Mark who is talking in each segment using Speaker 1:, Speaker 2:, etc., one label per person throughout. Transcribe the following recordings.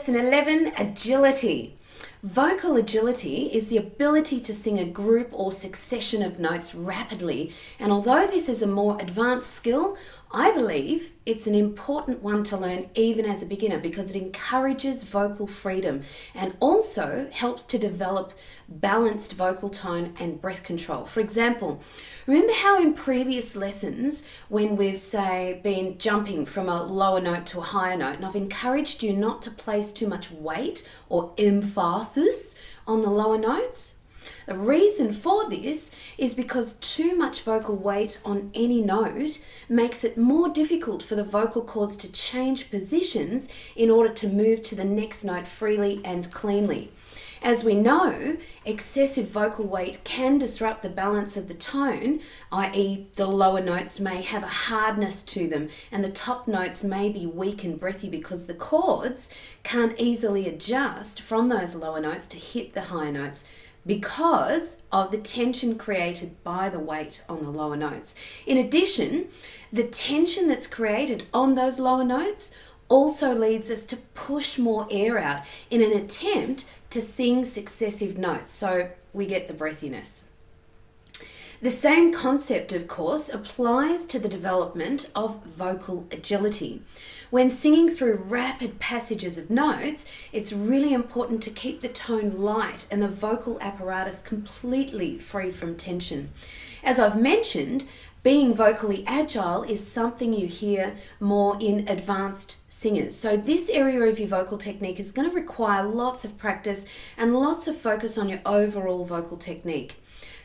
Speaker 1: lesson 11, agility. Vocal agility is the ability to sing a group or succession of notes rapidly, and although this is a more advanced skill, I believe it's an important one to learn even as a beginner because it encourages vocal freedom and also helps to develop balanced vocal tone and breath control. For example, remember how in previous lessons when we've, say, been jumping from a lower note to a higher note, and I've encouraged you not to place too much weight or emphasis on the lower notes? The reason for this is because too much vocal weight on any note makes it more difficult for the vocal cords to change positions in order to move to the next note freely and cleanly. As we know, excessive vocal weight can disrupt the balance of the tone, i.e. the lower notes may have a hardness to them and the top notes may be weak and breathy because the cords can't easily adjust from those lower notes to hit the higher notes because of the tension created by the weight on the lower notes. In addition, the tension that's created on those lower notes also leads us to push more air out in an attempt to sing successive notes, so we get the breathiness. The same concept, of course, applies to the development of vocal agility. When singing through rapid passages of notes, it's really important to keep the tone light and the vocal apparatus completely free from tension. As I've mentioned, being vocally agile is something you hear more in advanced singers. So this area of your vocal technique is going to require lots of practice and lots of focus on your overall vocal technique.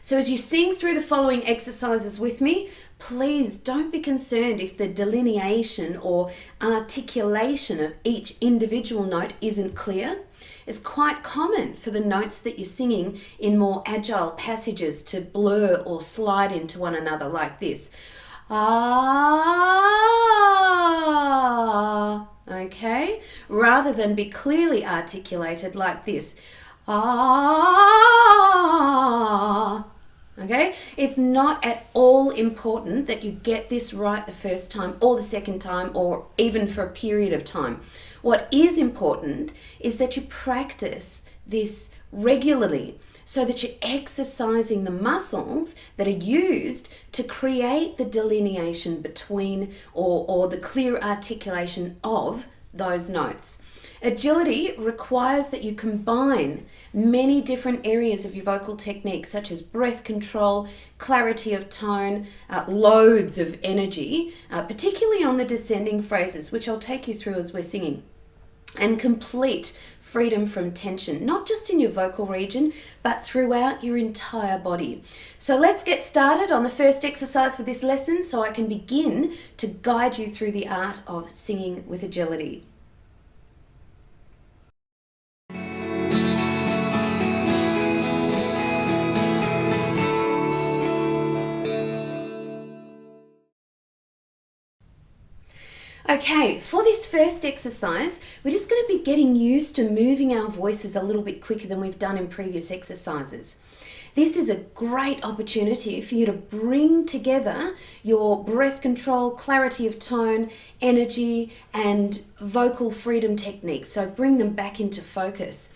Speaker 1: So as you sing through the following exercises with me, please don't be concerned if the delineation or articulation of each individual note isn't clear. It's quite common for the notes that you're singing in more agile passages to blur or slide into one another like this. Ah, okay? Rather than be clearly articulated like this. Ah. Okay, it's not at all important that you get this right the first time or the second time or even for a period of time. What is important is that you practice this regularly so that you're exercising the muscles that are used to create the delineation between or the clear articulation of those notes. Agility requires that you combine many different areas of your vocal technique, such as breath control, clarity of tone, loads of energy, particularly on the descending phrases, which I'll take you through as we're singing, and complete freedom from tension, not just in your vocal region, but throughout your entire body. So let's get started on the first exercise for this lesson so I can begin to guide you through the art of singing with agility. Okay, for this first exercise, we're just going to be getting used to moving our voices a little bit quicker than we've done in previous exercises. This is a great opportunity for you to bring together your breath control, clarity of tone, energy, and vocal freedom techniques. So bring them back into focus.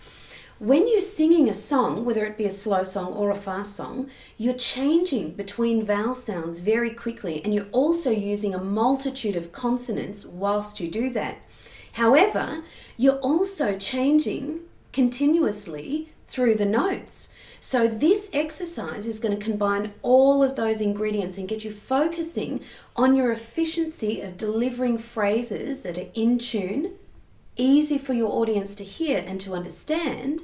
Speaker 1: When you're singing a song, whether it be a slow song or a fast song, you're changing between vowel sounds very quickly and you're also using a multitude of consonants whilst you do that. However, you're also changing continuously through the notes. So this exercise is going to combine all of those ingredients and get you focusing on your efficiency of delivering phrases that are in tune, easy for your audience to hear and to understand,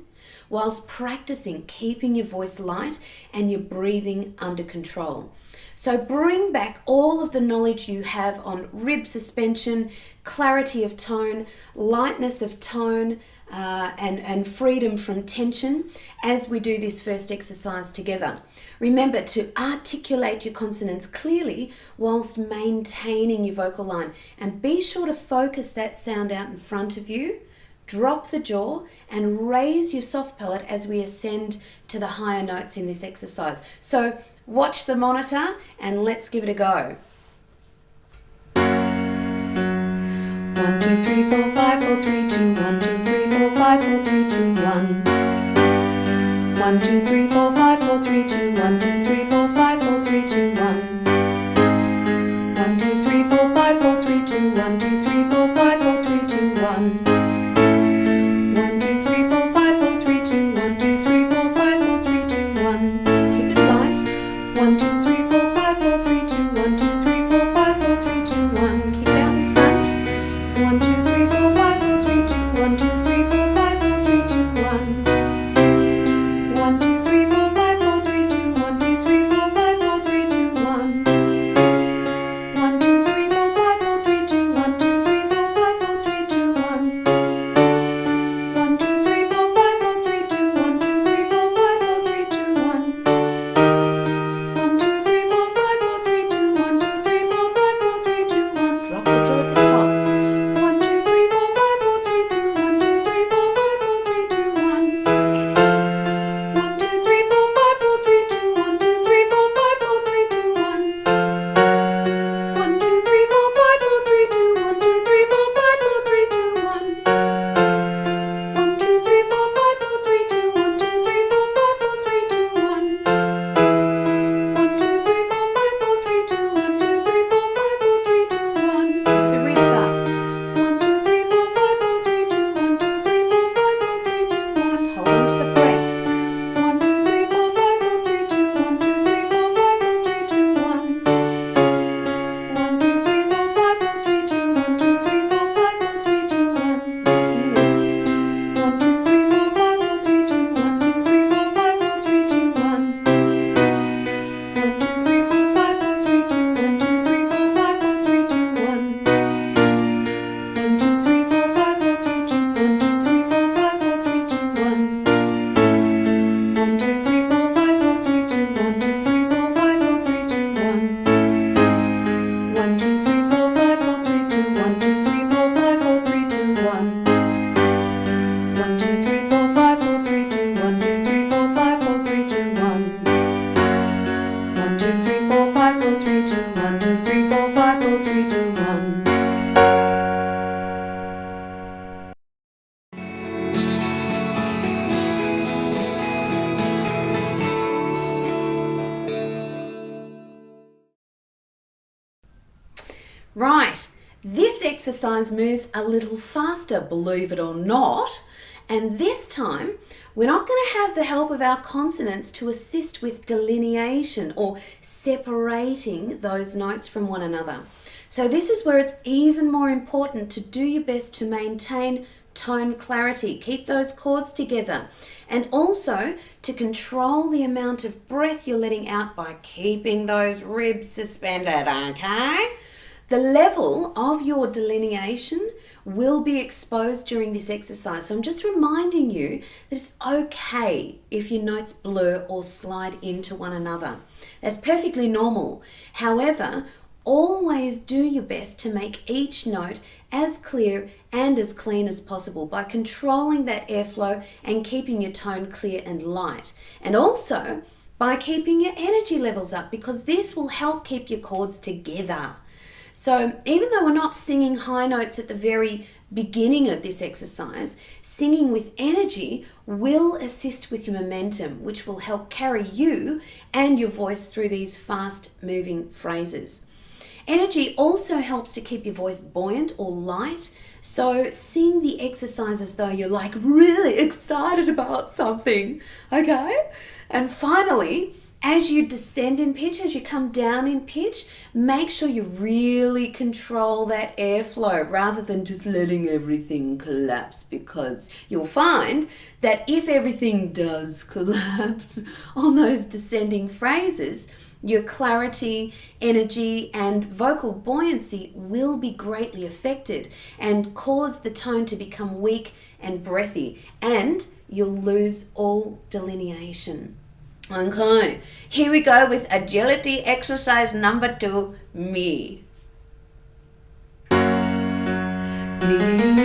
Speaker 1: whilst practicing keeping your voice light and your breathing under control. So bring back all of the knowledge you have on rib suspension, clarity of tone, lightness of tone, and freedom from tension as we do this first exercise together. Remember to articulate your consonants clearly whilst maintaining your vocal line, and be sure to focus that sound out in front of you. Drop the jaw and raise your soft palate as we ascend to the higher notes in this exercise. So watch the monitor and let's give it a go. 1, 2, 3, 4, 5, 4, 3, 2, 1, 2, 3, 4. 5, 4, 3, 2, 1. 1, 2, 3, 4, 5, 4, 3, 2, 1, 2, 3, 4, 5, 4, 3, 2, 1. 1, 2, 3, 4, 5, 4, 3, 2, 1, 2, 3, 4, 5, 4, 3, 2, 1. 1, 2, 3, 4, 5, 4, 3, 2, 1, 2, 3, 4, 5, 4, 3, 2, 1. Keep it light. 1, 2, 3, 4, 5, 4, 3, 2, 1, 2, 3, 4, 5, 4, 3, 2, 1. Keep it out in front. 1, 2, 3, 4, 5, 4, 3, 2, 1, 2, 3, 4, 5, 4, 3, 2, 1. 1, 2, 3, 4, 5, 4, 3, 2, 1, 2, 3, 4, 5, 4, 3, 2, 1. 1, 2, 3, 4, 5, 4, 3, 2, 1, 2, 3, 4, 5, 4, 3, 2, 1. 1, 2, 3, 4, 5, 4, 3, 2, 1, 2, 3, 4, 5, 4, 3, 2, 1. 1, 2, 3, 4, 5, 4, 3, 2, 1, 2, 3, 4, 5, 4, 3, 2, 1. Drop the jaw at the top. 1, 2, 3, 4, 5, 4, 3, 2, 1, 2, 3, 4, 5, 4, 3, 2, 1. Energy. 1, 2, 3, 4, 5, 4, 3, 2, 1, 2, 3, 4, 5, 4, 3, 2, 1. 1, 2, 3, 4, 5, 4, 3, 2, 1, 2, 3, 4, 5, 4, 3, 2, 1. 1, 2, 3, 4, 5, 4, 3, 2, 1, 2, 3, 4, 5, 4, 3, 2, 1. 1, 2, 3, 4, 5, 4, 3, 2, 1, 2, 3, 4, 5, 4, 3, 2, 1. Keep the ribs up. 1, 2, 3, 4, 5, 4, 3, 2, 1, 2, 3, 4, 5, 4, 3, 2, 1. Hold on to the breath. 1, 2, 3, 4, 5, 4, 3, 2, 1, 2, 3, 4, 5, 4, 3, 2, 1. 1, 2, 3, 4, 5, 4, 3, 2, 1, 2, 3, 4, 5, 4, 3, 2, 1. Nice and loose. 1, 2, 3, 4, 5, 4, 3, 2, 1, 2, 3, 4, 5, 4, 3, 2, 1. 1, 2, 3, 4, 5, 4, 3, 2, 1, 2, 3, 4, 5, 4, 3, 2, 1. 1, 2, 3, 4, 5, 4, 3, 2, 1, 2, 3, 4, 5, 4, 3, 2, 1. 1, 2, 3, 4, 5, 4, 3, 2, 1, 2, 3, 4, 5, 4, 3, 2, 1. 1, 2, 3, 4, 5, 4, 3, 2, 1, 2, 3, 4, 5, 4, 3, 2, 1. 1, 2, 3, 4, 5, 4, 3, 2, 1, 2, 3, 4, 5, 4, 3, 2, 1. 1, 2, 3, 4, 5, 4, 3, 2, 1, 2, 3, 4, 5, 4, 3, 2, 1. Right, this exercise moves a little faster, believe it or not, and this time we're not going to have the help of our consonants to assist with delineation or separating those notes from one another. So this is where it's even more important to do your best to maintain tone clarity, keep those chords together, and also to control the amount of breath you're letting out by keeping those ribs suspended, okay? The level of your delineation will be exposed during this exercise. So I'm just reminding you that it's okay if your notes blur or slide into one another. That's perfectly normal. However, always do your best to make each note as clear and as clean as possible by controlling that airflow and keeping your tone clear and light. And also by keeping your energy levels up, because this will help keep your chords together. So even though we're not singing high notes at the very beginning of this exercise, singing with energy will assist with your momentum, which will help carry you and your voice through these fast moving phrases. Energy also helps to keep your voice buoyant or light. So sing the exercise as though you're like really excited about something, okay? And finally, as you descend in pitch, as you come down in pitch, make sure you really control that airflow rather than just letting everything collapse, because you'll find that if everything does collapse on those descending phrases, your clarity, energy, and vocal buoyancy will be greatly affected and cause the tone to become weak and breathy, and you'll lose all delineation. Okay, here we go with agility exercise number 2, me. Me.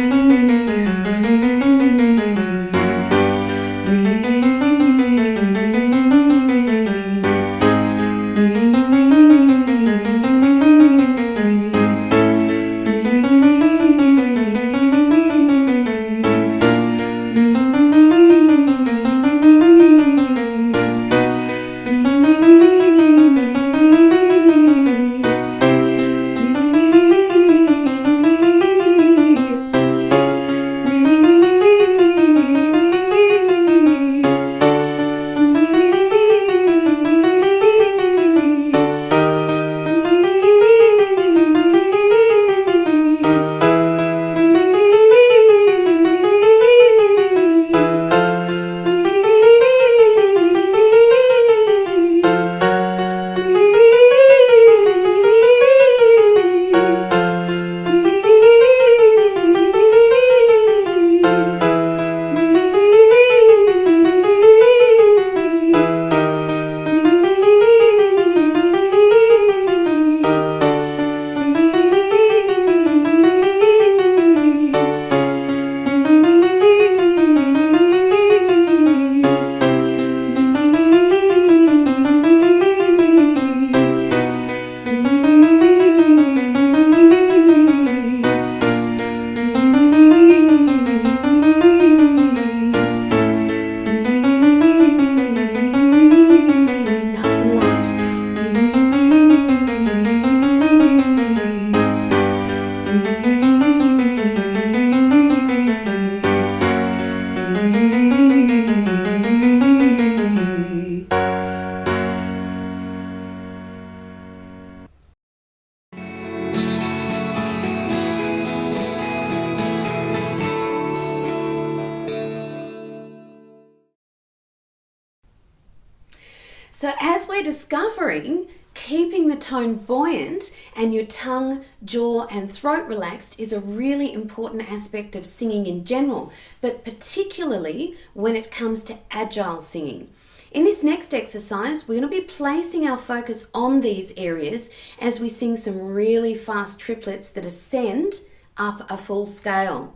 Speaker 1: So as we're discovering, keeping the tone buoyant and your tongue, jaw and throat relaxed is a really important aspect of singing in general, but particularly when it comes to agile singing. In this next exercise, we're going to be placing our focus on these areas as we sing some really fast triplets that ascend up a full scale.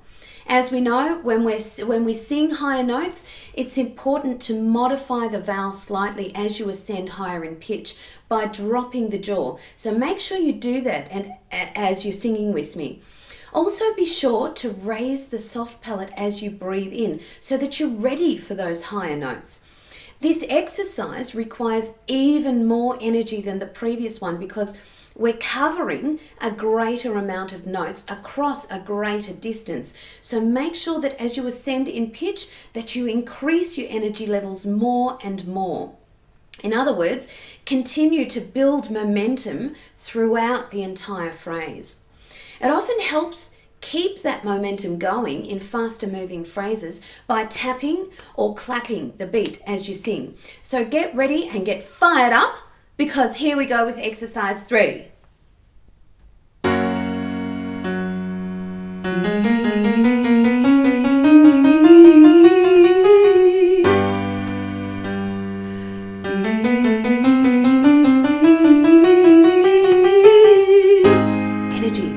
Speaker 1: As we know, when we sing higher notes, it's important to modify the vowel slightly as you ascend higher in pitch by dropping the jaw. So make sure you do that and as you're singing with me. Also be sure to raise the soft palate as you breathe in so that you're ready for those higher notes. This exercise requires even more energy than the previous one because we're covering a greater amount of notes across a greater distance. So make sure that as you ascend in pitch, that you increase your energy levels more and more. In other words, continue to build momentum throughout the entire phrase. It often helps keep that momentum going in faster moving phrases by tapping or clapping the beat as you sing. So get ready and get fired up, because here we go with exercise 3. Energy.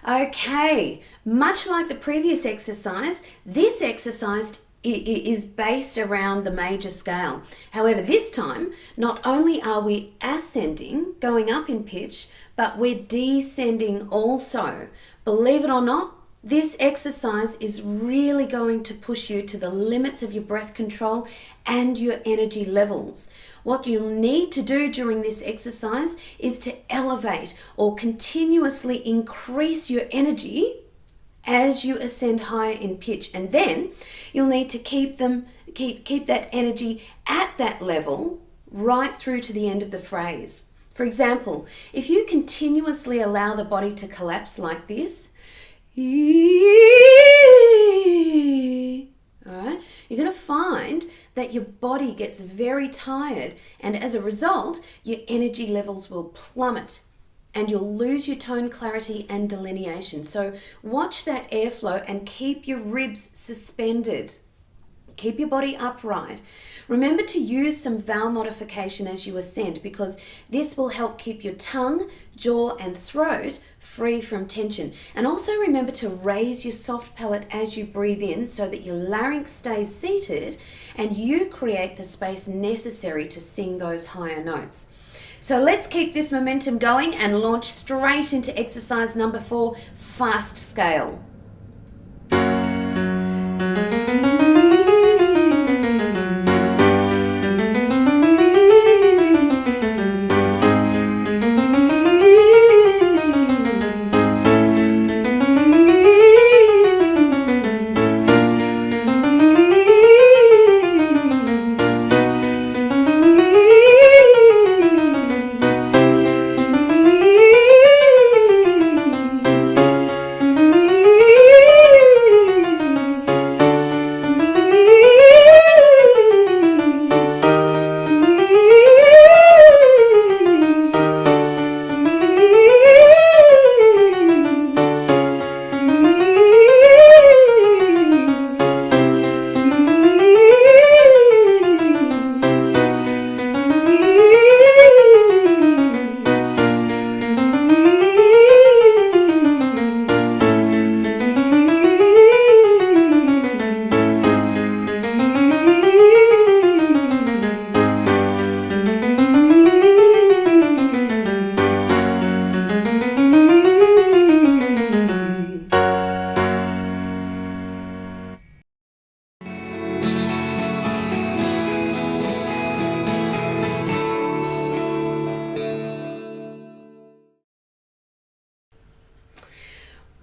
Speaker 1: Okay, much like the previous exercise, this exercise is based around the major scale. However, this time, not only are we ascending, going up in pitch, but we're descending also. Believe it or not, this exercise is really going to push you to the limits of your breath control and your energy levels. What you'll need to do during this exercise is to elevate or continuously increase your energy as you ascend higher in pitch, and then you'll need to keep that energy at that level right through to the end of the phrase. For example, if you continuously allow the body to collapse like this, all right, you're going to find that your body gets very tired, and as a result, your energy levels will plummet and you'll lose your tone clarity and delineation. So watch that airflow and keep your ribs suspended. Keep your body upright. Remember to use some vowel modification as you ascend, because this will help keep your tongue, jaw and throat free from tension. And also remember to raise your soft palate as you breathe in so that your larynx stays seated and you create the space necessary to sing those higher notes. So let's keep this momentum going and launch straight into exercise number 4, fast scale.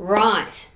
Speaker 1: Right.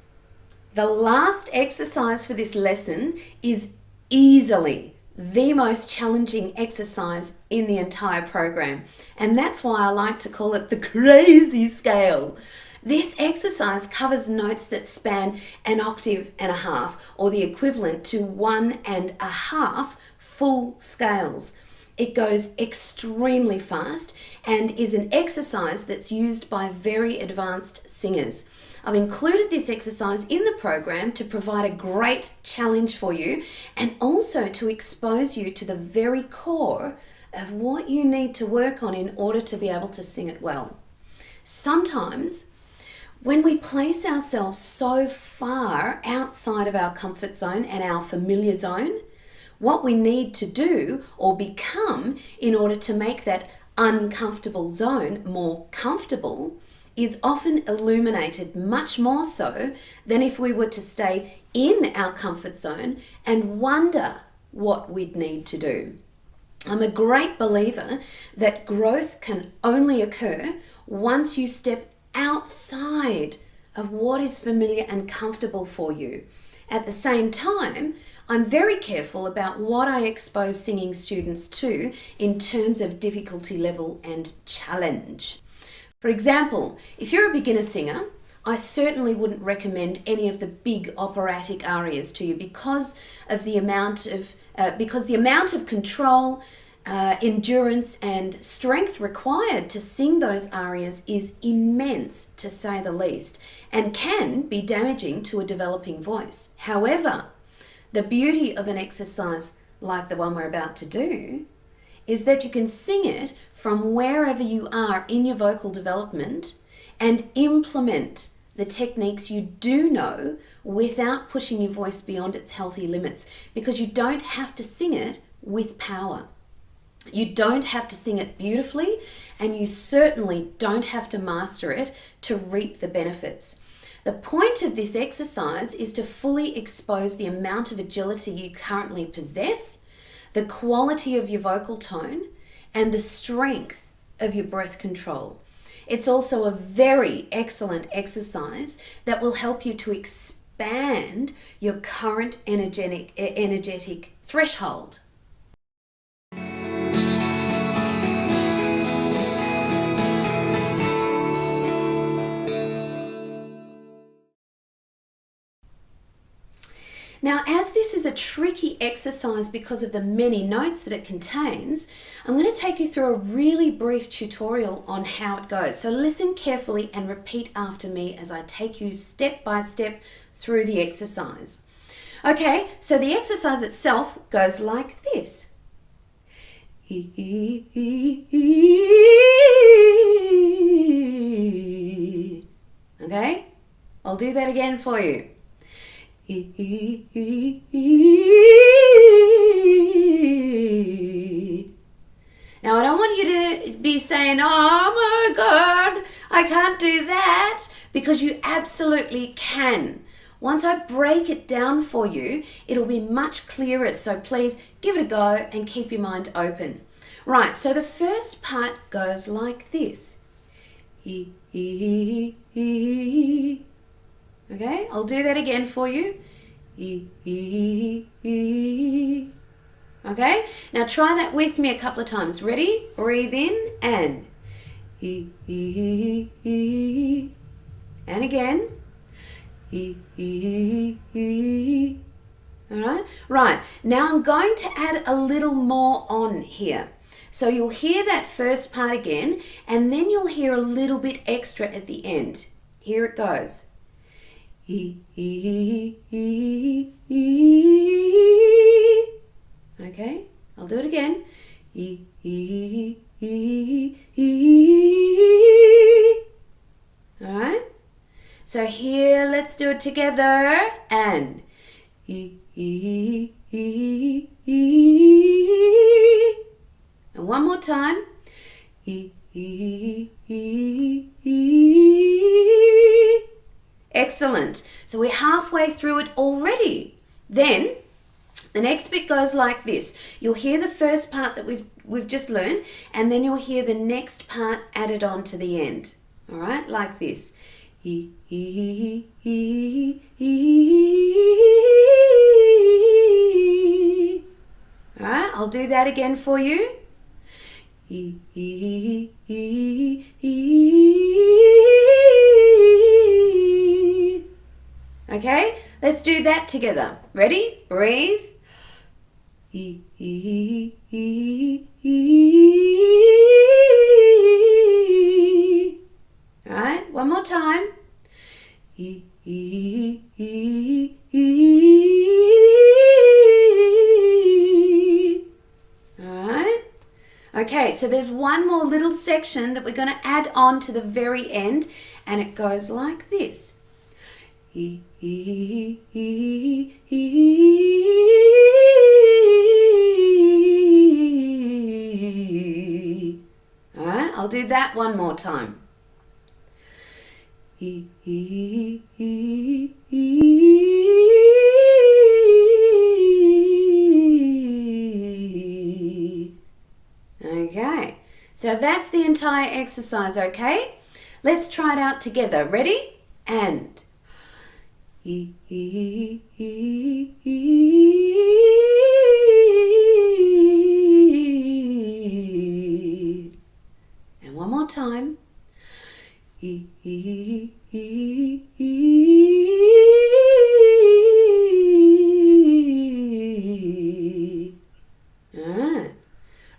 Speaker 1: The last exercise for this lesson is easily the most challenging exercise in the entire program. And that's why I like to call it the crazy scale. This exercise covers notes that span an octave and a half, or the equivalent to 1.5 full scales. It goes extremely fast and is an exercise that's used by very advanced singers. I've included this exercise in the program to provide a great challenge for you and also to expose you to the very core of what you need to work on in order to be able to sing it well. Sometimes, when we place ourselves so far outside of our comfort zone and our familiar zone, what we need to do or become in order to make that uncomfortable zone more comfortable is often illuminated much more so than if we were to stay in our comfort zone and wonder what we'd need to do. I'm a great believer that growth can only occur once you step outside of what is familiar and comfortable for you. At the same time, I'm very careful about what I expose singing students to in terms of difficulty level and challenge. For example, if you're a beginner singer, I certainly wouldn't recommend any of the big operatic arias to you because the amount of control, endurance and strength required to sing those arias is immense, to say the least, and can be damaging to a developing voice. However, the beauty of an exercise like the one we're about to do is that you can sing it from wherever you are in your vocal development and implement the techniques you do know without pushing your voice beyond its healthy limits, because you don't have to sing it with power. You don't have to sing it beautifully, and you certainly don't have to master it to reap the benefits. The point of this exercise is to fully expose the amount of agility you currently possess, the quality of your vocal tone, and the strength of your breath control. It's also a very excellent exercise that will help you to expand your current energetic threshold. Now, as this is a tricky exercise because of the many notes that it contains, I'm going to take you through a really brief tutorial on how it goes. So listen carefully and repeat after me as I take you step by step through the exercise. Okay, so the exercise itself goes like this. Okay, I'll do that again for you. Now I don't want you to be saying, oh my God, I can't do that, because you absolutely can. Once I break it down for you, it'll be much clearer, so please give it a go and keep your mind open. Right, so the first part goes like this. Okay, I'll do that again for you. Okay, now try that with me a couple of times. Ready? Breathe in and again. All right. Right, now I'm going to add a little more on here. So you'll hear that first part again, and then you'll hear a little bit extra at the end. Here it goes. Okay, I'll do it again. All right, so here, let's do it together, and one more time. Excellent. So we're halfway through it already. Then the next bit goes like this. You'll hear the first part that we've just learned, and then you'll hear the next part added on to the end. All right, like this. E, e, e, e, e. All right, I'll do that again for you. E, e, e, e. Okay, let's do that together. Ready? Breathe. E, e, e, e. All right, one more time. E, e, e, e. All right. Okay, so there's one more little section that we're going to add on to the very end, and it goes like this. E, e, e, e. All right, I'll do that one more time. E, e, e, e. Okay, so that's the entire exercise, okay? Let's try it out together. Ready? And e, e, e, e. And one more time. E, e, e, e.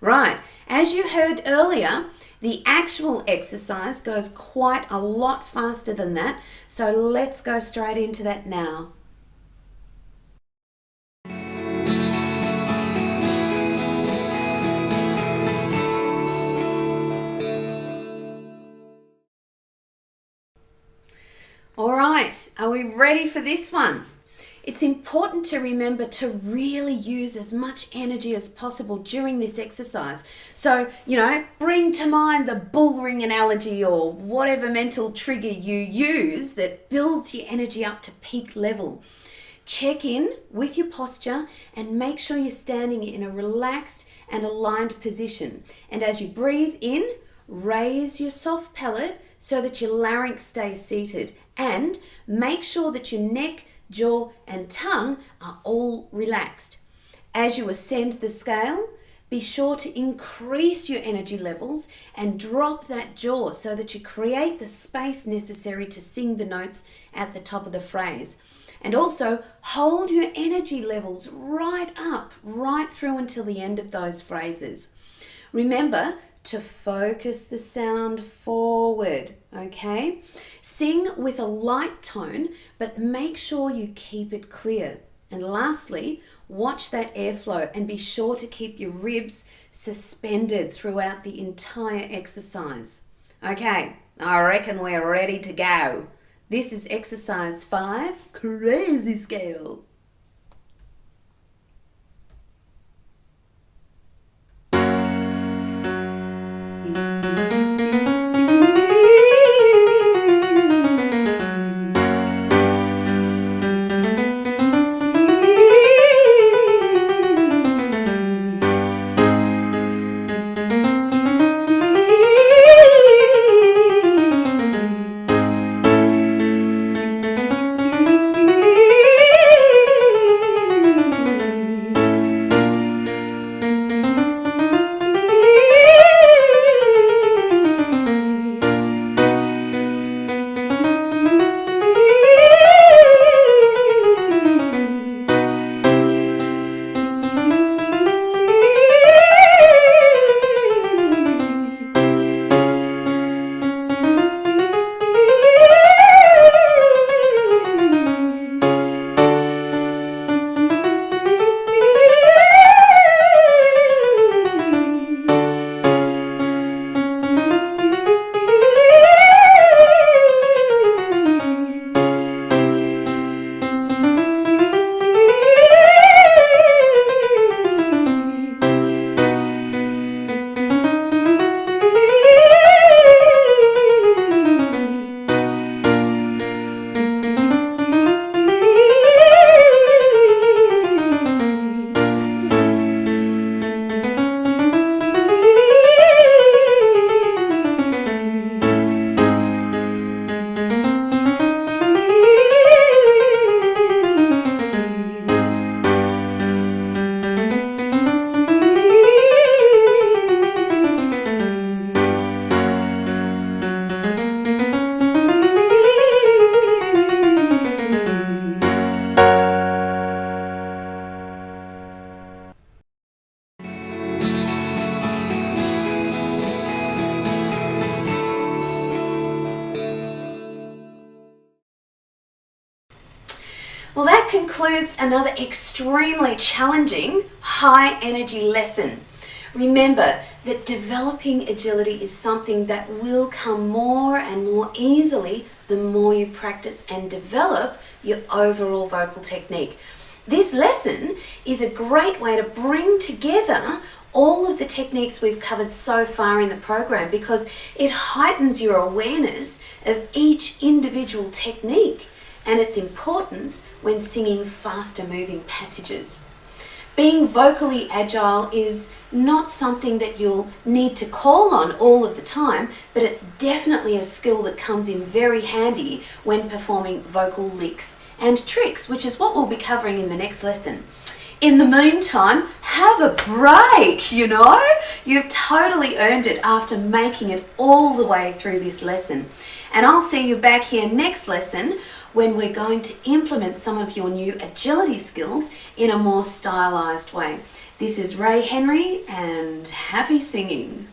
Speaker 1: Right, as you heard earlier, the actual exercise goes quite a lot faster than that, so let's go straight into that now. All right, are we ready for this one? It's important to remember to really use as much energy as possible during this exercise. So, bring to mind the bull ring analogy or whatever mental trigger you use that builds your energy up to peak level. Check in with your posture and make sure you're standing in a relaxed and aligned position. And as you breathe in, raise your soft palate so that your larynx stays seated, and make sure that your neck, jaw and tongue are all relaxed. As you ascend the scale, be sure to increase your energy levels and drop that jaw so that you create the space necessary to sing the notes at the top of the phrase. And also hold your energy levels right up, right through until the end of those phrases. Remember to focus the sound forward, okay? Sing with a light tone, but make sure you keep it clear. And lastly, watch that airflow and be sure to keep your ribs suspended throughout the entire exercise. Okay, I reckon we're ready to go. This is exercise 5, crazy scale. Well, that concludes another extremely challenging, high energy lesson. Remember that developing agility is something that will come more and more easily the more you practice and develop your overall vocal technique. This lesson is a great way to bring together all of the techniques we've covered so far in the program, because it heightens your awareness of each individual technique and its importance when singing faster moving passages. Being vocally agile is not something that you'll need to call on all of the time, but it's definitely a skill that comes in very handy when performing vocal licks and tricks, which is what we'll be covering in the next lesson. In the meantime, have a break, You've totally earned it after making it all the way through this lesson. And I'll see you back here next lesson when we're going to implement some of your new agility skills in a more stylized way. This is Rae Henry, and happy singing.